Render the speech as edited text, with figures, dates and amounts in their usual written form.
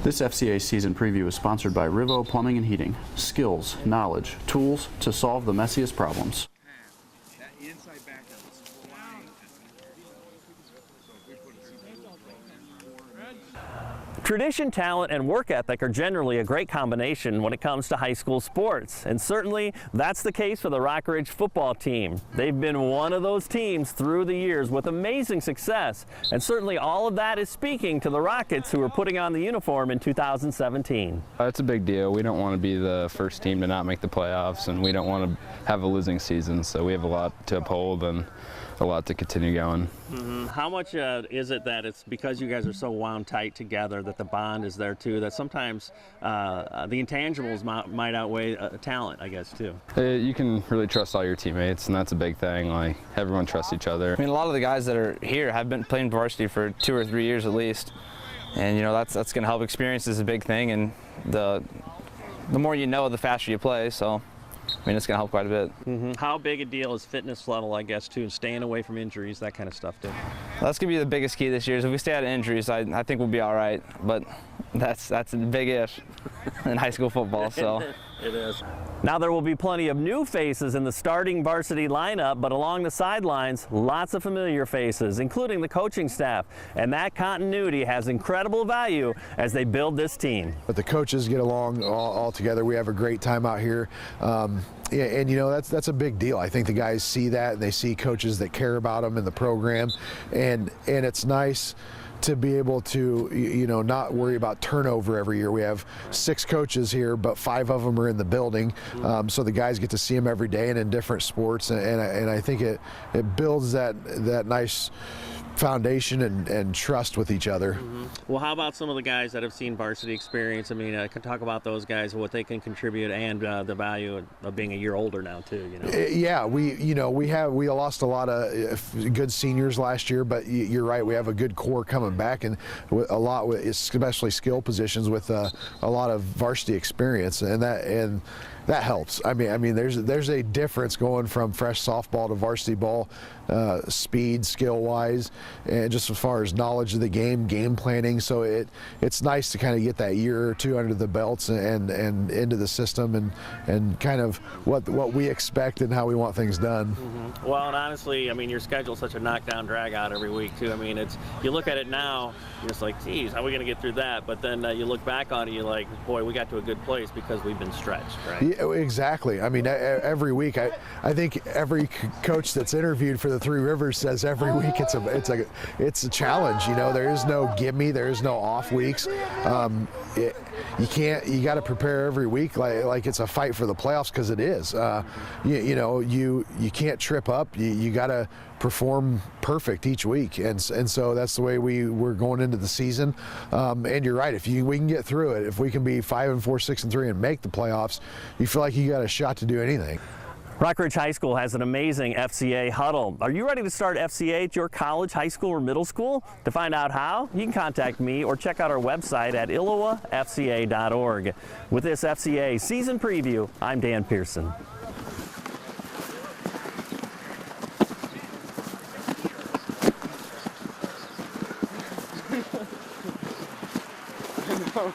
This FCA season preview is sponsored by Rivo Plumbing and Heating. Skills, knowledge, tools to solve the messiest problems. Tradition, talent, and work ethic are generally a great combination when it comes to high school sports, and certainly that's the case for the Rockridge football team. They've been one of those teams through the years with amazing success, and certainly all of that is speaking to the Rockets, who are putting on the uniform in 2017. It's a big deal. We don't want to be the first team to not make the playoffs, and we don't want to have a losing season, so we have a lot to uphold and a lot to continue going. How much is it that it's because you guys are so wound tight together that the bond is there too, that sometimes the intangibles might outweigh talent, I guess, too? You can really trust all your teammates, and that's a big thing. Like, everyone trusts each other. I mean, a lot of the guys that are here have been playing varsity for 2 or 3 years at least, and you know that's going to help. Experience is a big thing, and the more you know, the faster you play. So I mean, it's going to help quite a bit. How big a deal is fitness level, I guess, too, and staying away from injuries, that kind of stuff, too? Well, that's going to be the biggest key this year. Is if we stay out of injuries, I think we'll be all right. But that's a big if in high school football. So. It is. Now there will be plenty of new faces in the starting varsity lineup, but along the sidelines, lots of familiar faces, including the coaching staff. And that continuity has incredible value as they build this team. But the coaches get along all together. We have a great time out here. And you know, that's a big deal. I think the guys see that, and they see coaches that care about them in the program, and it's nice to be able to, you know, not worry about turnover every year. We have 6 coaches here, but 5 of them are in the building, so the guys get to see them every day and in different sports, and I think it builds that nice foundation and trust with each other. Well, how about some of the guys that have seen varsity experience? I mean, I can talk about those guys, what they can contribute, and the value of being a year older now too. You know. Yeah, we lost a lot of good seniors last year, but you're right. We have a good core coming back, and a lot, especially skill positions, with a lot of varsity experience, and that helps. I mean, there's a difference going from fresh softball to varsity ball, speed, skill-wise, and just as far as knowledge of the game planning. So it's nice to kind of get that year or 2 under the belts and into the system and kind of what we expect and how we want things done. Well, and honestly, I mean, your schedule's such a knockdown, drag out every week too. I mean, you look at it now, you're just like, geez, how are we going to get through that? But then you look back on it, you're like, boy, we got to a good place because we've been stretched, right? Yeah, exactly. I mean, every week, I think every coach that's interviewed for the Three Rivers says every week it's a challenge. You know, there is no gimme, there is no off weeks. You got to prepare every week like it's a fight for the playoffs, because it is. You can't trip up. You got to perform perfect each week, and so that's the way we're going into the season. And you're right. If we can get through it, if we can be 5-4, 6-3, and make the playoffs, you feel like you got a shot to do anything. Rockridge High School has an amazing FCA huddle. Are you ready to start FCA at your college, high school, or middle school? To find out how, you can contact me or check out our website at ILLOWAFCA.org. With this FCA season preview, I'm Dan Pearson. No.